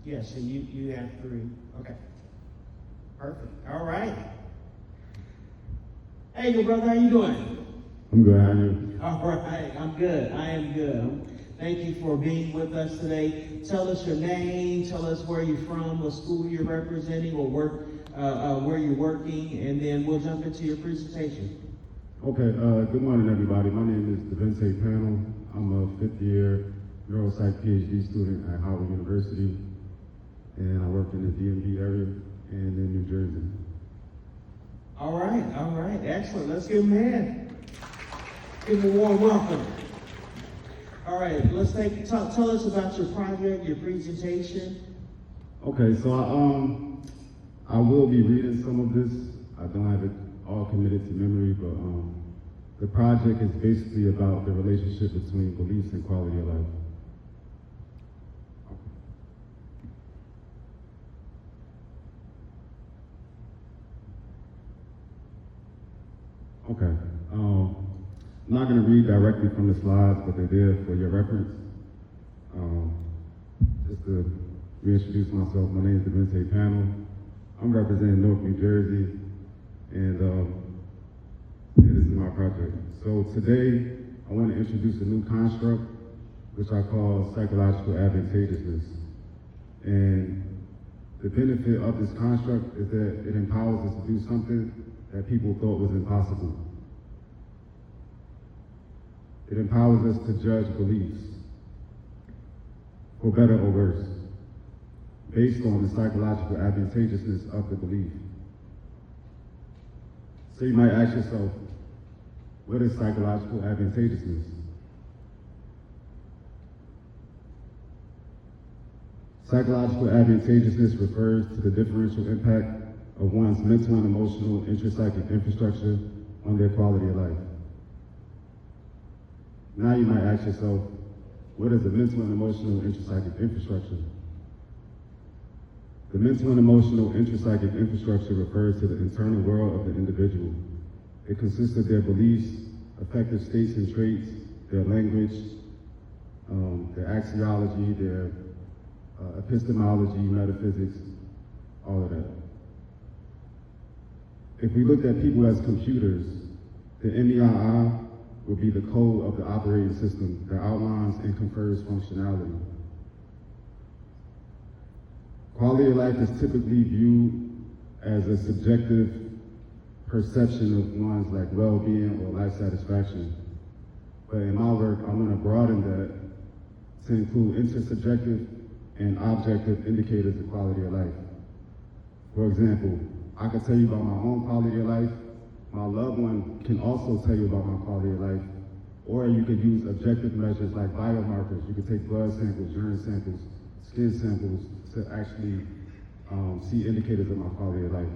Yes, so you have 3. Okay. Perfect. All right. Hey, good brother, how you doing? I'm good, how are you? All right, I'm good. I am good. Thank you for being with us today. Tell us your name, tell us where you're from, what school you're representing, or work, where you're working, and then we'll jump into your presentation. Okay, good morning everybody. My name is Bethune Cookman. I'm a 5th year neuropsych PhD student at Howard University, and I work in the DMV area and in New Jersey. All right, excellent. Let's give him a hand. Give him a warm welcome. All right, tell us about your project, your presentation. Okay, so I will be reading some of this. I don't have it all committed to memory, but the project is basically about the relationship between beliefs and quality of life. Okay. I'm not going to read directly from the slides, but they're there for your reference. Just to reintroduce myself, my name is Bethune Cookman. I'm representing Newark, New Jersey, and this is my project. So today, I want to introduce a new construct, which I call Psychological Advantageousness. And the benefit of this construct is that it empowers us to do something that people thought was impossible. It empowers us to judge beliefs, for better or worse, based on the psychological advantageousness of the belief. So you might ask yourself, what is psychological advantageousness? Psychological advantageousness refers to the differential impact of one's mental and emotional intrapsychic infrastructure on their quality of life. Now you might ask yourself, what is the mental and emotional intrapsychic infrastructure? The mental and emotional intrapsychic infrastructure refers to the internal world of the individual. It consists of their beliefs, affective states and traits, their language, their axiology, their epistemology, metaphysics, all of that. If we looked at people as computers, the MEII would be the code of the operating system that outlines and confers functionality. Quality of life is typically viewed as a subjective perception of one's well-being or life satisfaction. But in my work, I'm going to broaden that to include intersubjective and objective indicators of quality of life. For example, I can tell you about my own quality of life. My loved one can also tell you about my quality of life. Or you could use objective measures like biomarkers. You could take blood samples, urine samples, skin samples to actually see indicators of my quality of life.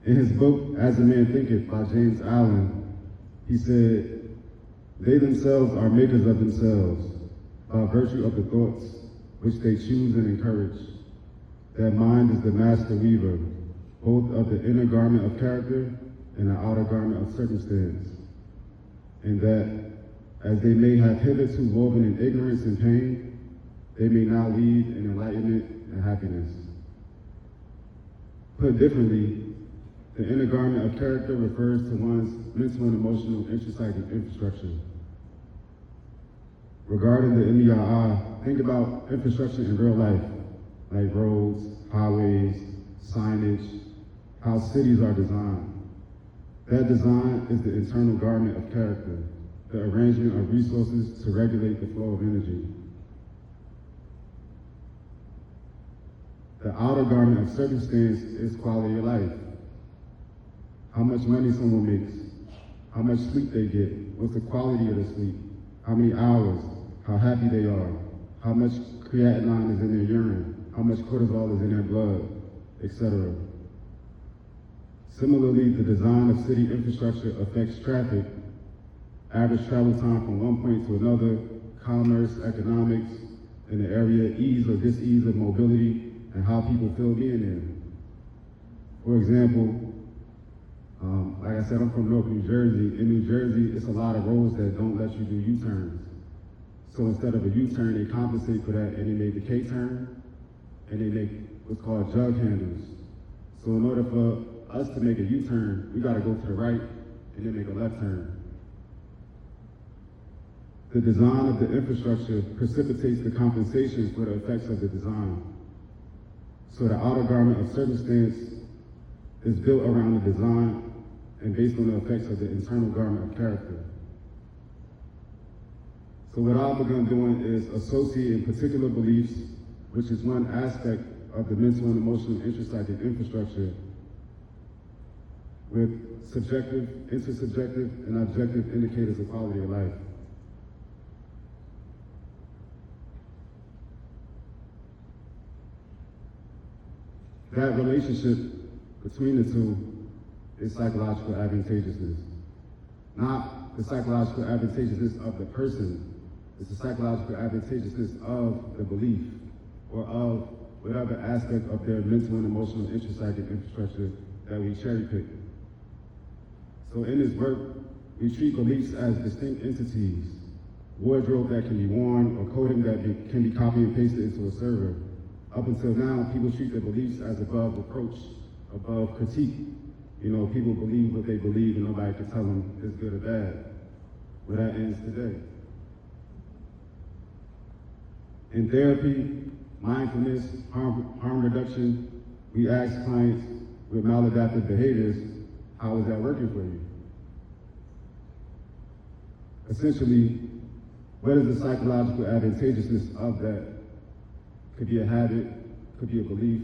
In his book, As a Man Thinketh by James Allen, he said, they themselves are makers of themselves by virtue of the thoughts which they choose and encourage. Their mind is the master weaver, both of the inner garment of character and the outer garment of circumstance, and that as they may have hitherto woven in ignorance and pain, they may now weave in enlightenment and happiness. Put differently, the inner garment of character refers to one's mental and emotional intrapsychic infrastructure. Regarding the MEII, think about infrastructure in real life, like roads, highways, signage, how cities are designed. That design is the internal garment of character, the arrangement of resources to regulate the flow of energy. The outer garment of circumstance is quality of life. How much money someone makes, how much sleep they get, what's the quality of the sleep, how many hours, how happy they are, how much creatinine is in their urine, how much cortisol is in their blood, etc. Similarly, the design of city infrastructure affects traffic, average travel time from one point to another, commerce, economics, in the area, ease or dis-ease of mobility, and how people feel being there. For example, like I said, I'm from Newark, New Jersey. In New Jersey, it's a lot of roads that don't let you do U-turns. So instead of a U-turn, they compensate for that and they make the K-turn, and they make what's called jug handles. So in order for us to make a U-turn, we gotta go to the right and then make a left turn. The design of the infrastructure precipitates the compensations for the effects of the design. So the outer garment of circumstance is built around the design and based on the effects of the internal garment of character. So what I've begun doing is associating particular beliefs, which is one aspect of the mental and emotional intrapsychic infrastructure, with subjective, intersubjective, and objective indicators of quality of life. That relationship between the two is psychological advantageousness. Not the psychological advantageousness of the person, it's the psychological advantageousness of the belief, or of whatever aspect of their mental and emotional intrapsychic infrastructure that we cherry pick. So in this work, we treat beliefs as distinct entities, wardrobe that can be worn or coding that can be copied and pasted into a server. Up until now, people treat their beliefs as above reproach, above critique. You know, people believe what they believe and nobody can tell them it's good or bad. But that ends today. In therapy, mindfulness, harm reduction, we ask clients with maladaptive behaviors, how is that working for you? Essentially, what is the psychological advantageousness of that? Could be a habit, could be a belief,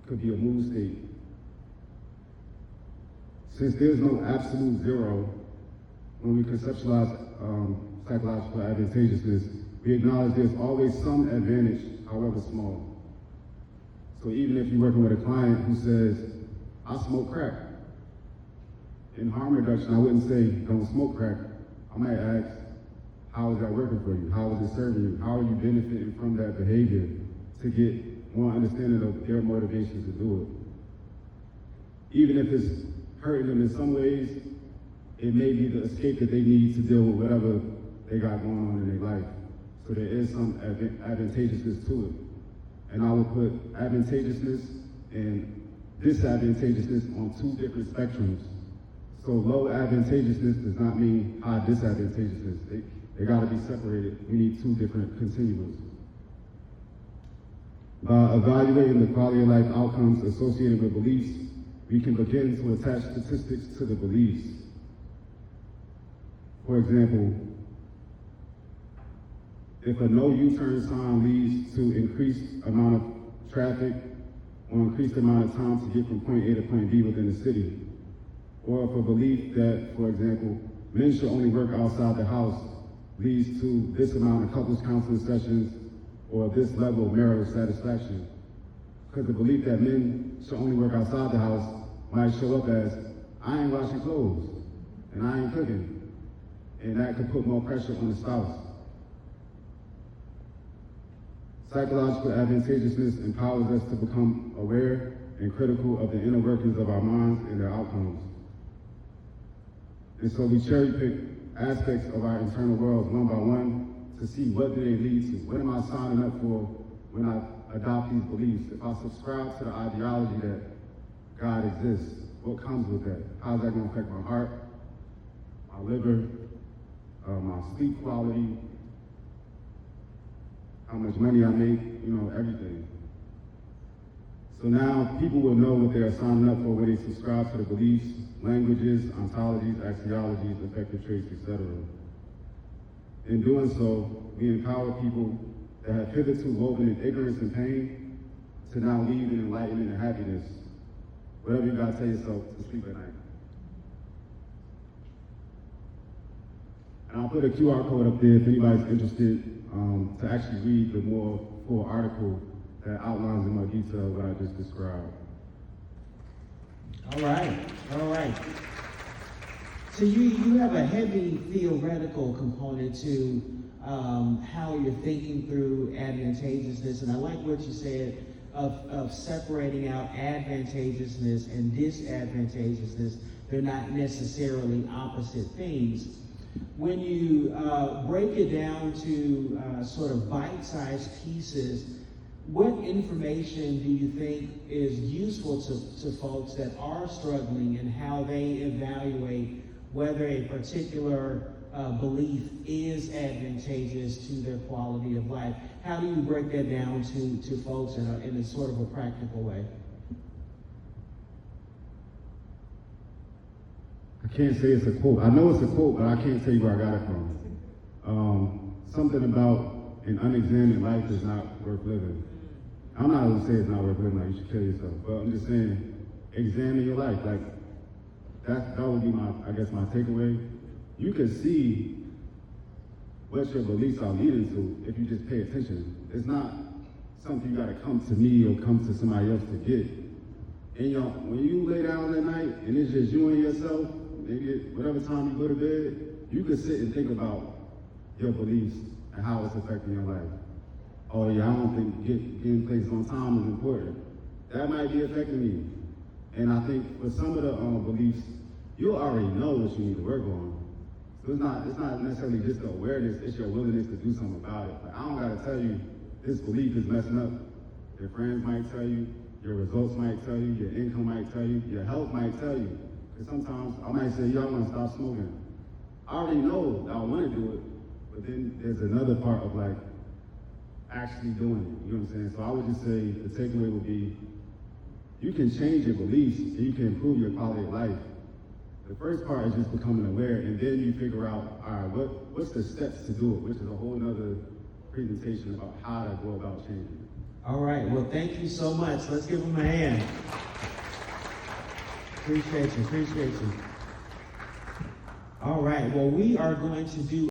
could be a mood state. Since there's no absolute zero, when we conceptualize psychological advantageousness, we acknowledge there's always some advantage, however small. So even if you're working with a client who says, I smoke crack, in harm reduction, I wouldn't say, don't smoke crack. I might ask, how is that working for you? How is it serving you? How are you benefiting from that behavior to get more understanding of their motivation to do it? Even if it's hurting them in some ways, it may be the escape that they need to deal with whatever they got going on in their life. So there is some advantageousness to it. And I will put advantageousness and disadvantageousness on two different spectrums. So low advantageousness does not mean high disadvantageousness. They got to be separated. We need two different continuums. By evaluating the quality of life outcomes associated with beliefs, we can begin to attach statistics to the beliefs. For example, if a no U-turn sign leads to increased amount of traffic or increased amount of time to get from point A to point B within the city, or if a belief that, for example, men should only work outside the house leads to this amount of couples counseling sessions or this level of marital satisfaction. Because the belief that men should only work outside the house might show up as, I ain't washing clothes and I ain't cooking. And that could put more pressure on the spouse. Psychological advantageousness empowers us to become aware and critical of the inner workings of our minds and their outcomes. And so we cherry pick aspects of our internal worlds one by one to see what do they lead to. What am I signing up for when I adopt these beliefs? If I subscribe to the ideology that God exists, what comes with that? How's that going to affect my heart, my liver, my sleep quality, how much money I make, you know, everything. So now people will know what they're signing up for when they subscribe to the beliefs, languages, ontologies, axiologies, affective traits, etc. In doing so, we empower people that have hitherto woven in ignorance and pain to now lead in enlightenment and happiness. Whatever you gotta tell yourself to sleep at night. And I'll put a QR code up there if anybody's interested to actually read the more full article that outlines in more detail what I just described. All right. So you have a heavy theoretical component to how you're thinking through advantageousness, and I like what you said of separating out advantageousness and disadvantageousness. They're not necessarily opposite things. When you break it down to sort of bite-sized pieces, what information do you think is useful to folks that are struggling and how they evaluate whether a particular belief is advantageous to their quality of life? How do you break that down to folks in a sort of a practical way? I can't say it's a quote. I know it's a quote, but I can't tell you where I got it from. Something about an unexamined life is not worth living. I'm not going to say it's not worth living, like you should kill yourself, but I'm just saying, examine your life. Like, that would be my takeaway. You can see what your beliefs are leading to if you just pay attention. It's not something you got to come to me or come to somebody else to get. And when you lay down at night and it's just you and yourself, maybe whatever time you go to bed, you can sit and think about your beliefs and how it's affecting your life. Oh yeah, I don't think getting places on time is important. That might be affecting me. And I think for some of the beliefs, you already know what you need to work on. So it's not necessarily just the awareness, it's your willingness to do something about it. Like, I don't gotta tell you this belief is messing up. Your friends might tell you, your results might tell you, your income might tell you, your health might tell you. Because sometimes I might say, yo, I want to stop smoking. I already know that I want to do it, but then there's another part of like actually doing it. You know what I'm saying? So I would just say the takeaway would be, you can change your beliefs and you can improve your quality of life. The first part is just becoming aware, and then you figure out, all right, what's the steps to do it, which is a whole nother presentation about how to go about changing it. All right, well, thank you so much. Let's give them a hand. Appreciate you. All right, well, we are going to do